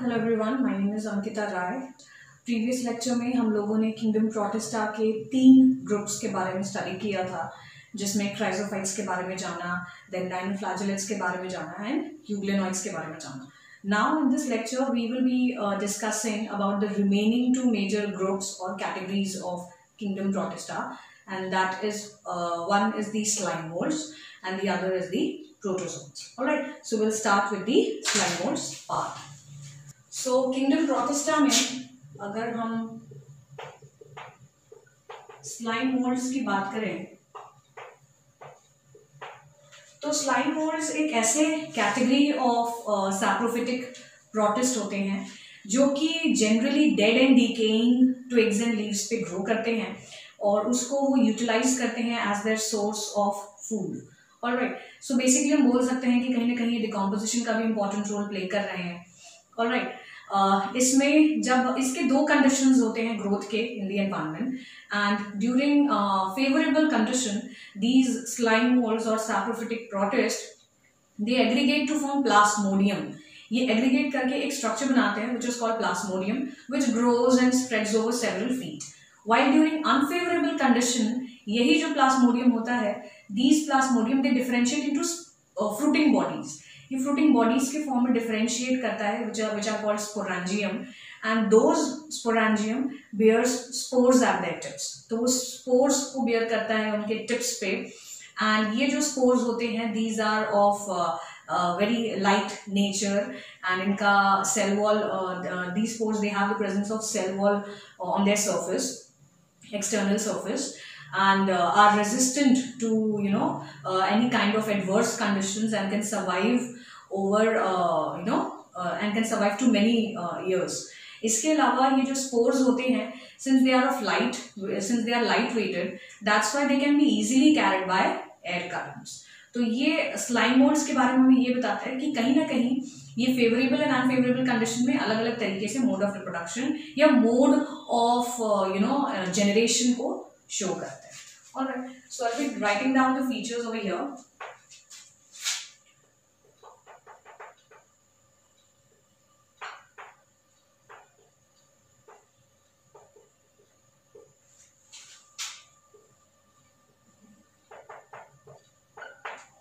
Hello everyone, my name is Ankita Rai. Previous lecture में हम लोगों ने किंगडम प्रोटिस्टा के 3 ग्रुप्स के बारे में स्टडी किया था, जिसमें क्राइजोफाइट्स के बारे में जाना, देन डाइनोफ्लैजेलेट्स के बारे में जाना एंड यूग्लेनॉइड्स के बारे में जाना। Now in this lecture we will be discussing about the remaining 2 major groups और categories of kingdom Protista, and that is one is the slime molds and the other is the protozoans. Alright, so we'll start with the slime molds part. So kingdom protista में अगर हम slime moulds की बात करें तो slime moulds एक ऐसे category of saprophytic protist होते हैं जो कि generally dead and decaying twigs and leaves पे ग्रो करते हैं और उसको वो यूटिलाइज करते हैं as their source of food. Alright, so basically हम बोल सकते हैं कि कहीं ना कहीं डिकम्पोजिशन का भी इंपॉर्टेंट रोल प्ले कर रहे हैं। ऑलराइट, इसमें जब इसके 2 कंडीशंस होते हैं ग्रोथ के in the environment, and during favourable condition these slime moulds और saprophytic protist they aggregate to form plasmodium. ये एग्रीगेट करके एक स्ट्रक्चर बनाते हैं which is called plasmodium, which grows and spreads over several feet. While during unfavorable condition, यही जो plasmodium होता है, these plasmodium they differentiate into fruiting bodies. ये fruiting bodies के फॉर्म में differentiate करता है, which are called sporangium, and those sporangium bears spores at their tips. तो वो spores को bear करता है उनके tips पे, and ये जो spores होते हैं, these are of very light nature, and इनका cell wall, these spores they have the presence of cell wall on their surface, external surface, and are resistant to any kind of adverse conditions and can survive over and can survive to many years. इसके अलावा ये जो spores होते हैं, since they are light weighted, that's why they can be easily carried by air currents. तो ये slime moulds के बारे में हमें ये बताता है कि कहीं ना कहीं ये फेवरेबल एंड अनफेवरेबल कंडीशन में अलग अलग तरीके से मोड ऑफ रिप्रोडक्शन या मोड ऑफ जनरेशन को शो करते हैं। Alright, so I will be writing down the features over here.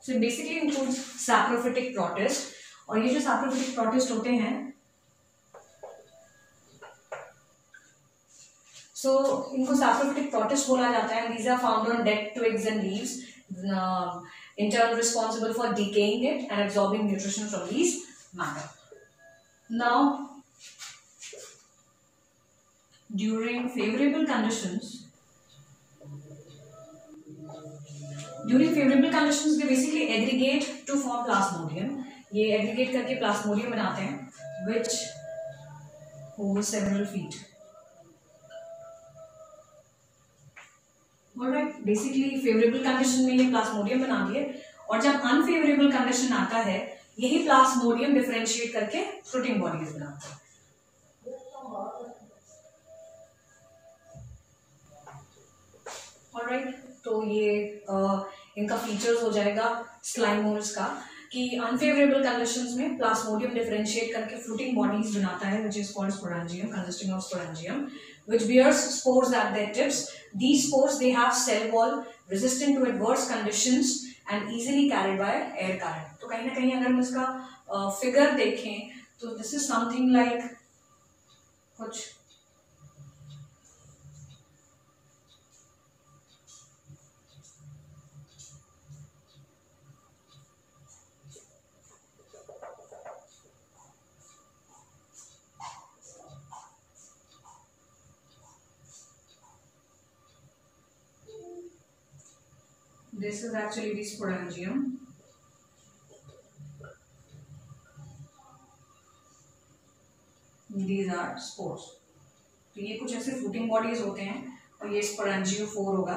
So it basically includes saprophytic protist, और ये जो saprophytic protist होते हैं, so इनको saprophytic protist बोला जाता है। These are found on dead twigs and leaves, in turn responsible for decaying it and absorbing nutrition from these matter. Now, during favorable conditions they basically aggregate to form plasmodium. ये aggregate करके plasmodium बनाते हैं which over several feet. Alright, basically favorable condition में ये plasmodium बना दिए, और जब unfavorable condition आता है यही plasmodium differentiate करके fruiting bodies बनाते हैं। Alright, तो ये इनका फीचर्स हो जाएगा स्लाइम मोल्ड्स का कि अनफेवरेबल कंडीशंस में प्लास्मोडियम डिफरेंशिएट करके फ्रूटिंग बॉडीज बनाता है which is called sporangium, consisting of sporangium which bears spores at their tips. These spores they have cell wall, resistant to adverse conditions and easily carried by air current. तो कहीं ना कहीं अगर हम इसका figure देखें तो दिस इज समथिंग लाइक कुछ this is actually the sporangium. These are spores. तो ये कुछ ऐसे फ्रूटिंग बॉडीज होते हैं और ये स्पोरेंजियोफोर होगा,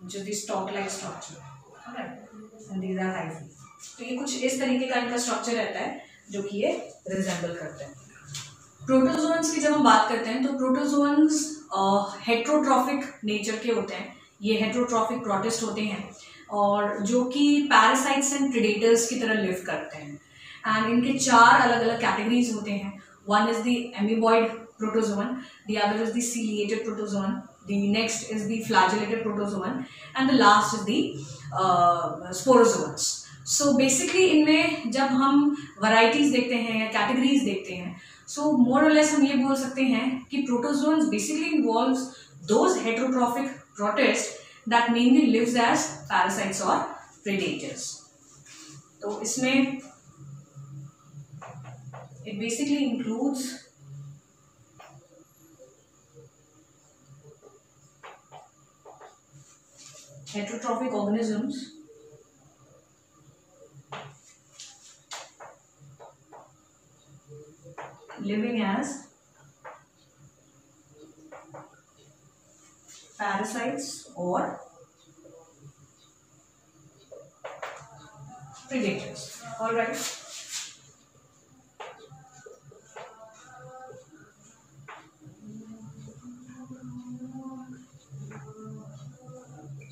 which is the stalk-like structure. Alright, and these are hyphae. तो ये कुछ इस तरीके का इनका स्ट्रक्चर रहता है जो कि ये रिजेंबल करते हैं। प्रोटोजोन्स की जब हम बात करते हैं तो प्रोटोजोन्स हेट्रोट्रॉफिक नेचर के होते हैं। ये हेट्रोट्रॉफिक प्रोटिस्ट होते हैं और जो कि पैरासाइट्स एंड प्रेडेटर्स की तरह लिव करते हैं। एंड इनके 4 अलग अलग कैटेगरीज होते हैं। One is the amoeboid protozoan, the other is the ciliated protozoan, the next is the flagellated protozoan and the last is the sporozoans. So basically इनमें जब हम varieties देखते हैं या categories देखते हैं, so more or less हम ये बोल सकते हैं कि protozoans basically involves those heterotrophic protists that mainly lives as parasites or predators. तो इसमें it basically includes heterotrophic organisms living as parasites or predators. All right.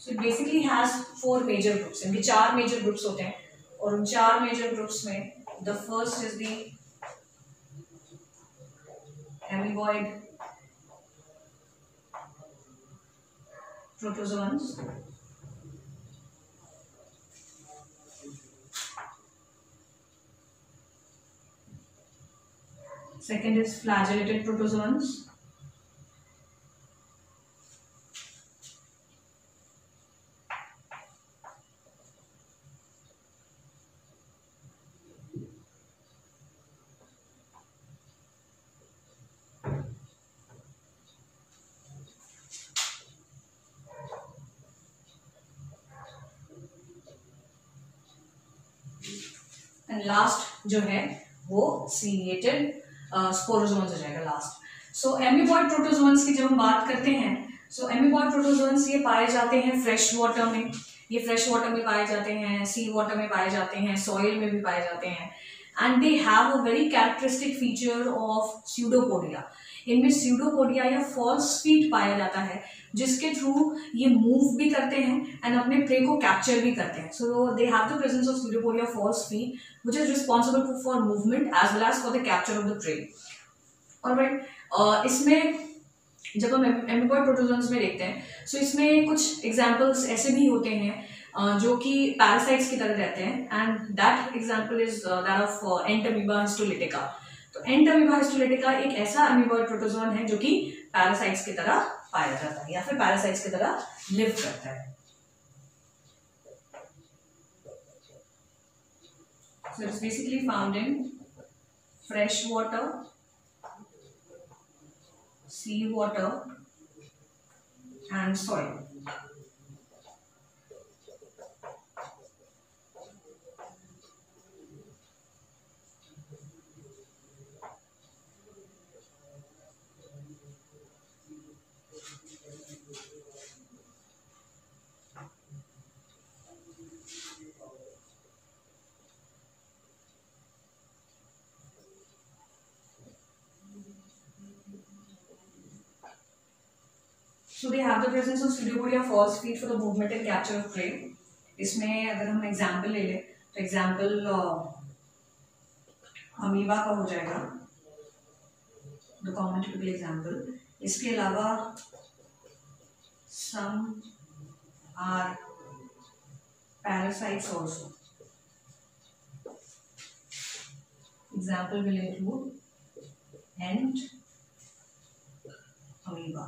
So it basically has 4 major groups. इनके 4 major groups होते हैं और उन 4 major groups में the first is the amoeboid protozoans. Second is flagellated protozoans. And last जो है वो ciliated sporozoans हो जाएगा लास्ट। सो एमीबॉइड प्रोटोजोन्स की जब हम बात करते हैं, सो एमीबॉइड प्रोटोजोन्स ये पाए जाते हैं फ्रेश वाटर में, ये फ्रेश वाटर में पाए जाते हैं, सी वाटर में पाए जाते हैं, सॉइल में भी पाए जाते हैं। And they have a very characteristic feature of pseudopodia. इनमें स्यूडोपोडिया या फॉल्स फीट पाया जाता है जिसके थ्रू ये मूव भी करते हैं एंड अपने प्रे को कैप्चर भी करते हैं। So they have the presence of pseudopodia false feet which is responsible for movement as well as for the capture of the prey. Alright, इसमें जब हम एमीबॉइड प्रोटोजोन्स में देखते हैं, सो इसमें कुछ एग्जाम्पल्स ऐसे भी होते हैं जो कि पैरासाइट्स की तरह रहते हैं and that example is that of Entamoeba histolytica. तो एंटमीबा हिस्टोलिटिका एक ऐसा एमीबॉइड प्रोटोजोन है जो कि पैरासाइट्स की तरह पाया जाता है या फिर पैरासाइट्स की तरह लिव करता है। So it's basically found in fresh water, sea water and soil. So they have the presence of pseudopodia false feet for the movement and capture of prey. इसमें अगर हम एग्जाम्पल ले लें तो एग्जाम्पल अमीबा का हो जाएगा, द कॉमन टिपिकल एग्जाम्पल। इसके अलावा some are parasites also. Example will include ant, amoeba.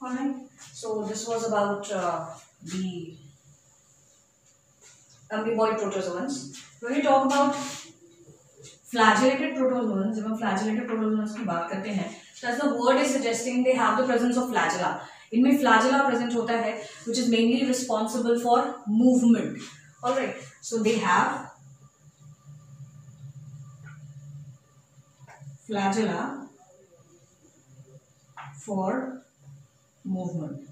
Alright, so this was about the amoeboid protozoans. When we talk about flagellated protozoans, जब हम flagellated protozoans की बात करते हैं, so as the word is suggesting, they have the presence of flagella. इनमें flagella present होता है, which is mainly responsible for movement. Alright, so they have flagella for movement.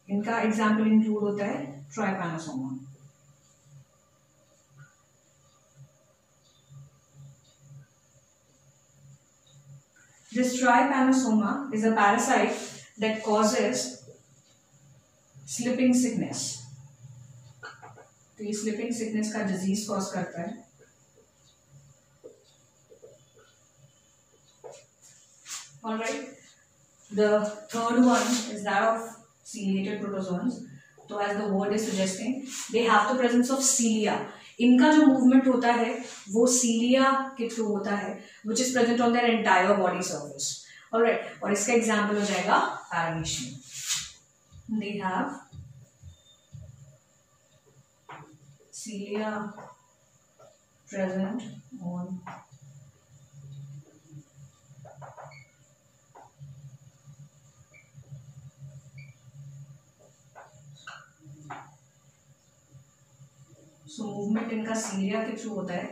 इनका एग्जाम्पल इंक्लूड होता है trypanosoma. This trypanosoma is a parasite that causes sleeping sickness, तो ये sleeping sickness का disease cause करता है। Alright, the third one is that of ciliated protozoans. तो as the word is suggesting, they have the presence of cilia. इनका जो movement होता है वो सीलिया के थ्रू होता है, which is present on their entire body surface. Alright, और इसका एग्जाम्पल हो जाएगा paramecium. They have cilia present on so movement इनका सीलिया के थ्रू होता है.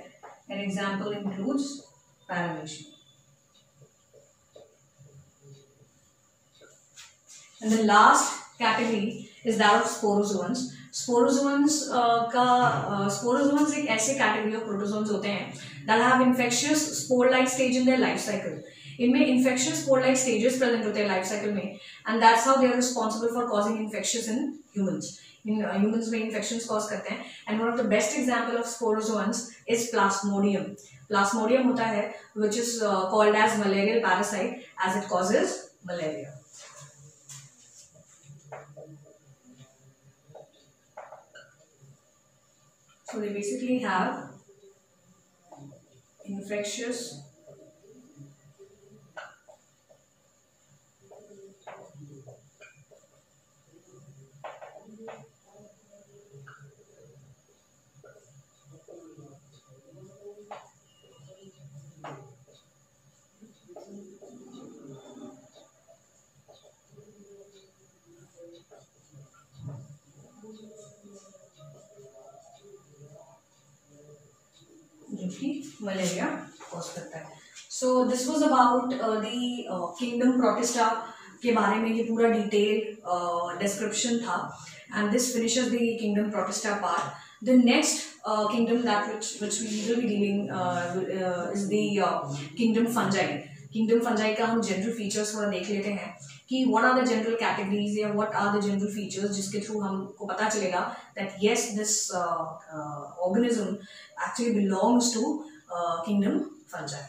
An example includes paramecium. And the last category is that of sporozoans. Sporozoans sporozoans एक ऐसे category of protozoans होते हैं that have infectious spore-like stage in their life cycle. इनमें infectious spore-like stages present होते हैं life cycle में, and that's how they are responsible for causing infections in humans. In humans में infections cause करते हैं. And one of the best example of sporozoans is plasmodium. Plasmodium होता है which is called as malarial parasite as it causes malaria. So they basically have infectious जो कि malaria cause करता है. So this was about the kingdom Protista के बारे में ये पूरा डिटेल डिस्क्रिप्शन था. And this finishes the kingdom Protista part. The next kingdom that which we will be dealing is the kingdom fungi. Kingdom fungi का हम general features थोड़ा देख लेते हैं कि what are the general categories या what are the general features जिसके through हमको पता चलेगा that yes this organism actually belongs to kingdom fungi.